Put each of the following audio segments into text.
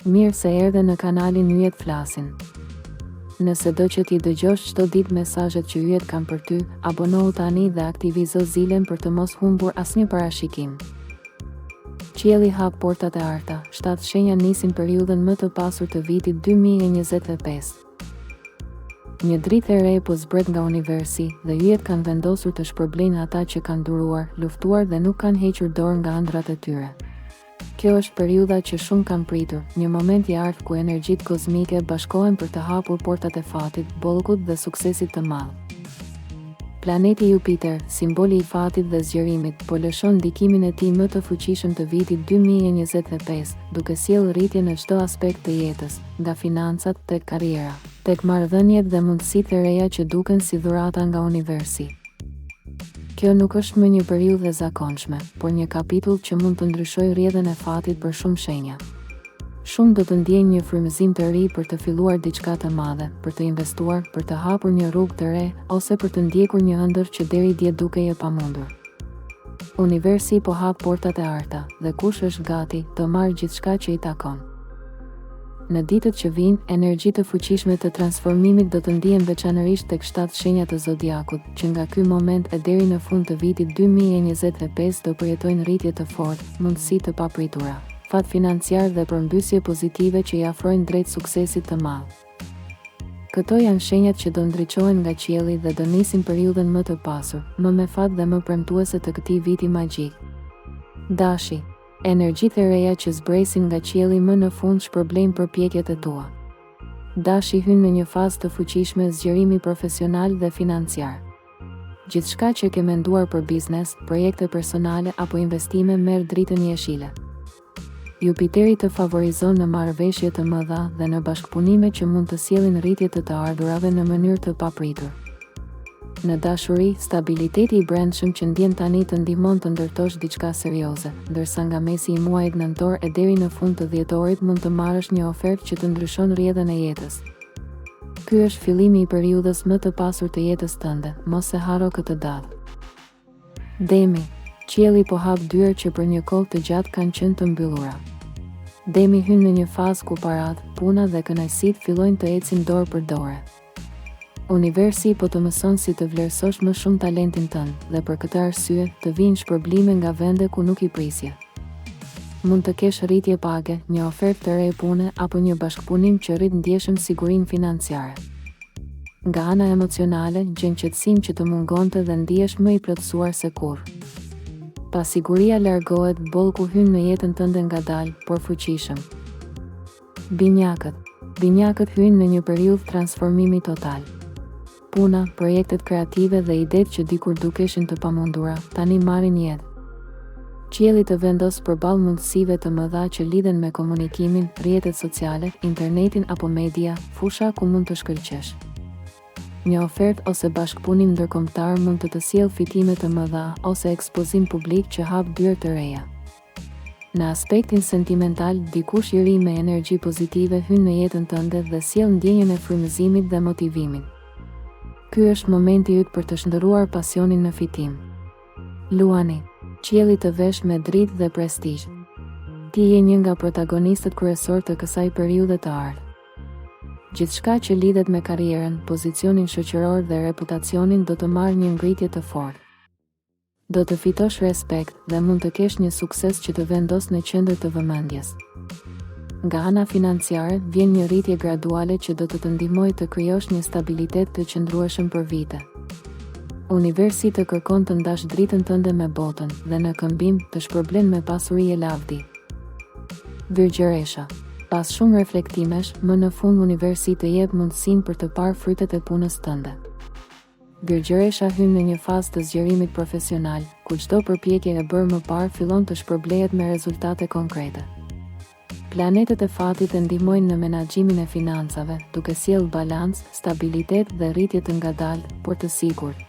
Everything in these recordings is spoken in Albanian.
Mirë se erdhe në kanalin Yjet Flasin. Nëse do që ti dëgjosh çdo ditë mesazhet që Yjet kanë për ty, abonohu tani dhe aktivizo zilen për të mos humbur asnjë parashikim. Qielli hap portat e arta, 7 shenja nisin periudhën më të pasur të vitit 2025. Një dritë e re po zbret nga universi dhe Yjet kanë vendosur të shpërblejnë ata që kanë duruar, luftuar dhe nuk kanë hequr dorë nga ëndrat e tyre. Kjo është periudha që shumë kanë pritur, një moment i ardhur ku energjitë kozmike bashkohen për të hapur portat e fatit, bollkut dhe suksesit të madh. Planeti Jupiter, simboli i fatit dhe zgjerimit, po lëshon ndikimin e tij më të fuqishëm të vitit 2025, duke sjellë rritje në çdo aspekt të jetës, nga financat tek karriera, tek marrëdhëniet dhe mundësitë e reja që duken si dhurata nga universi. Kjo nuk është më një periudhë e zakonshme, por një kapitull që mund të ndryshojë rrjedhën e fatit për shumë shenja. Shumë do të ndjejnë një frymëzim të ri për të filluar diçka të madhe, për të investuar, për të hapur një rrugë të re, ose për të ndjekur një ëndër që deri dje dukej e pamundur. Universi po hap portat e arta, dhe kush është gati, do marrë gjithçka që i takon. Në ditët që vijnë, energjitë të fuqishme të transformimit do të ndihen veçanërisht tek 7 shenjat të zodiakut, që nga ky moment e deri në fund të vitit 2025 do përjetojnë rritje të fortë, mundësi të papritura, fat financiar dhe përmbysje pozitive që i afrojnë drejt suksesit të madh. Këto janë shenjat që do ndriçohen nga qielli dhe do nisin periudhën më të pasur, më me fat dhe më premtuese të këtij viti magjik. Dashi, energjitë e reja që zbresin nga qielli më në fund shpërblejnë përpjekjet e tua. Dashi hyn në një fazë të fuqishme zgjerimi profesional dhe financiar. Gjithçka që ke menduar për biznes, projekte personale apo investime merr dritën jeshile. Jupiteri të favorizon në marrëveshje të mëdha dhe në bashkëpunime që mund të sjellin rritje të ardhurave në mënyrë të papritur. Në dashuri, stabiliteti i brendshëm që ndjen tani të ndihmon të ndërtosh diçka serioze, ndërsa nga mesi i muajit nëntor e deri në fund të dhjetorit mund të marrësh një ofertë që të ndryshon rrjedhën e jetës. Ky është fillimi i periudhës më të pasur të jetës tënde, mos e harro këtë datë. Demi, qielli po hap dyert që për një kohë të gjatë kanë qenë të mbyllura. Demi hyn në një fazë ku parat, puna dhe kënaqësitë fillojnë të ecin dorë për dorë. Universi po të mëson si të vlerësosh më shumë talentin tënd dhe për këtë arsye të vinë shpërblime nga vende ku nuk i prisje. Mund të kesh rritje page, një ofertë të re pune apo një bashkëpunim që rrit ndjeshëm sigurinë financiare. Nga ana emocionale, gjen qetësim që të mungonte dhe ndihesh më i plotësuar se kurrë. Pasiguria largohet, bollku hyn në jetën tënde ngadalë, por fuqishëm. Binjakët hyjnë në një periudhë transformimi total. Puna, projektet kreative dhe idetë që dikur dukeshin të pamundura, tani marrin jetë. Qielli të vendos përballë mundësive të mëdha që lidhen me komunikimin, rrjetet sociale, internetin apo media, fusha ku mund të shkëlqesh. Një ofertë ose bashkëpunim ndërkombëtar mund të sjellë fitime të mëdha ose ekspozim publik që hap dyert të reja. Në aspektin sentimental, dikush i ri me energji pozitive hyn në jetën tënde dhe sjell ndjenjen e frymëzimit dhe motivimit. Ky është momenti yt për të shndërruar pasionin në fitim. Luani, qielli të vesh me dritë dhe prestizh. Ti je një nga protagonistët kryesor të kësaj periudhe të ardhur. Gjithçka që lidhet me karrierën, pozicionin shoqëror dhe reputacionin do të marrë një ngritje të fortë. Do të fitosh respekt dhe mund të kesh një sukses që të vendos në qendër të vëmendjes. Nga ana financiare, vjen një rritje graduale që do të ndihmojë të krijosh një stabilitet të qëndrueshëm për vite. Universi të kërkon të ndash dritën tënde me botën dhe në këmbim të shpërblen me pasuri e lavdi. Virgjëresha, pas shumë reflektimesh, më në fund universi të jep mundësinë për të parë frytet e punës tënde. Virgjëresha hyn në një fazë të zgjerimit profesional, ku çdo përpjekje e bërë më parë fillon të shpërblehet me rezultate konkrete. Planetet e fatit e ndihmojnë në menaxhimin e financave, duke sjellë balans, stabilitet dhe rritje të ngadalë, por të sigurt.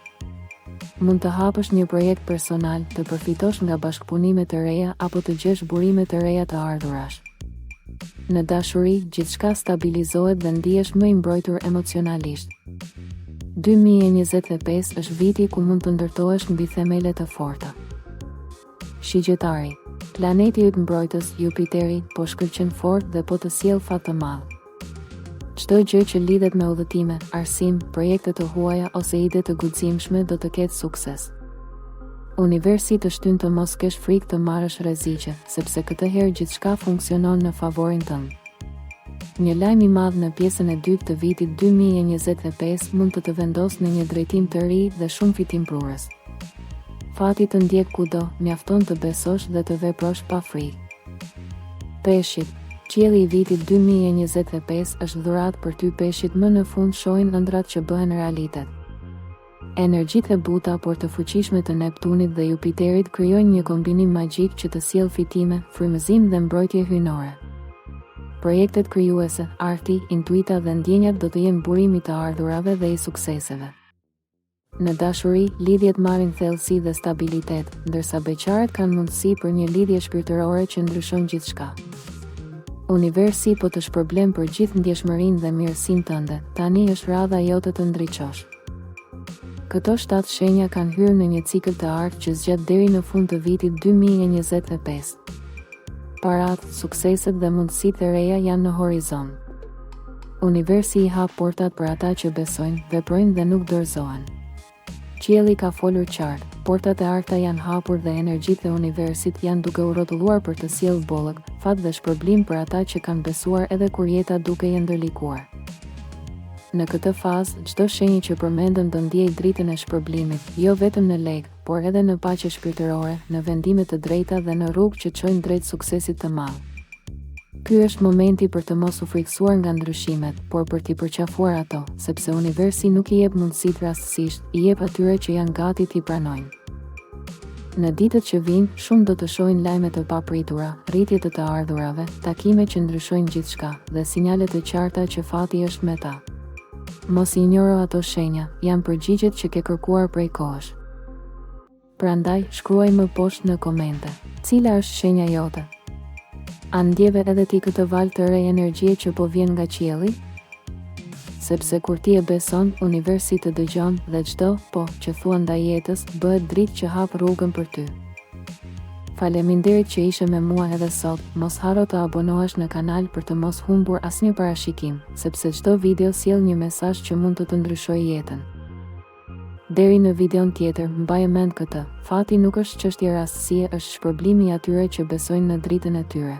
Mund të hapësh një projekt personal, të përfitosh nga bashkëpunime të reja apo të gjesh burime të reja të ardhurash. Në dashuri, gjithçka stabilizohet dhe ndihesh më i mbrojtur emocionalisht. 2025 është viti ku mund të ndërtohesh mbi themele të forta. Shigjetari, Planeti yt mbrojtës, Jupiteri, po shkëlqen fort dhe po të sjell fat të madh. Çdo gjë që lidhet me udhëtime, arsim, projekte të huaja ose ide të guximshme do të ketë sukses. Universi të shtyn të mos kesh frikë të marrësh rreziqe, sepse këtë herë gjithçka funksionon në favorin tënd. Një lajm i madh në pjesën e dytë të vitit 2025 mund të vendosë në një drejtim të ri dhe shumë fitimprurës. Fati të ndjek kudo, mjafton të besosh dhe të veprosh pa frikë. Peshqit, qielli i vitit 2025 është dhuratë për ty peshqit, më në fund shohin ëndrat që bëhen realitet. Energjitë e buta por të fuqishme të Neptunit dhe Jupiterit krijojnë një kombinim magjik që të sjellë fitime, frymëzim dhe mbrojtje hyjnore. Projektet krijuese, arti, intuita dhe ndjenjat do të jenë burimi të ardhurave dhe i sukseseve. Në dashuri, lidhjet marrin thellësi dhe stabilitet, ndërsa beqarët kanë mundësi për një lidhje shpirtërore që ndryshon gjithçka. Universi po të shpërblen për gjithë ndjeshmërinë dhe mirësinë tënde, tani është radha jote të ndriçosh. Këto 7 shenja kanë hyrë në një cikël të artë që zgjat deri në fund të vitit 2025. Paratë, sukseset dhe mundësitë e reja janë në horizont. Universi i hap portat për ata që besojnë, veprojnë dhe nuk dorëzohen. Qielli ka folur qartë, portat e arta janë hapur dhe energjitë e universit janë duke u rrotulluar për të sjellë bollëk, fat dhe shpërblim për ata që kanë besuar edhe kur jeta duke i ndërlikuar. Në këtë fazë, çdo shenjë që përmendëm do ndjej dritën e shpërblimit, jo vetëm në lekë, por edhe në paqe shpirtërore, në vendime të drejta dhe në rrugë që çojnë drejt suksesit të madh. Ky është momenti për të mos u frikësuar nga ndryshimet, por për t'i përqafuar ato, sepse universi nuk i jep mundësitë rastësisht, i jep atyre që janë gati t'i pranojnë. Në ditët që vijnë, shumë do të shohin lajme të papritura, rritje të ardhurave, takime që ndryshojnë gjithçka dhe sinjale të qarta që fati është me ta. Mos i injoro ato shenja, janë përgjigjet që ke kërkuar prej kohësh. Prandaj, shkruaj më poshtë në komente. Cila është shenja jote? A ndjeve edhe ti këtë valë të re energjie që po vjen nga qielli? Sepse kur ti e beson, universi të dëgjon dhe çdo që thua ndaj jetës bëhet dritë që hap rrugën për ty. Faleminderit që ishe me mua edhe sot, mos haro të abonohesh në kanal për të mos humbur asnjë parashikim, sepse çdo video sjell një mesazh që mund të të ndryshojë jetën. Deri në videon tjetër, mbaje mend këtë, fati nuk është çështje rastësie, është shpërblimi i atyre që besojnë në dritën e tyre.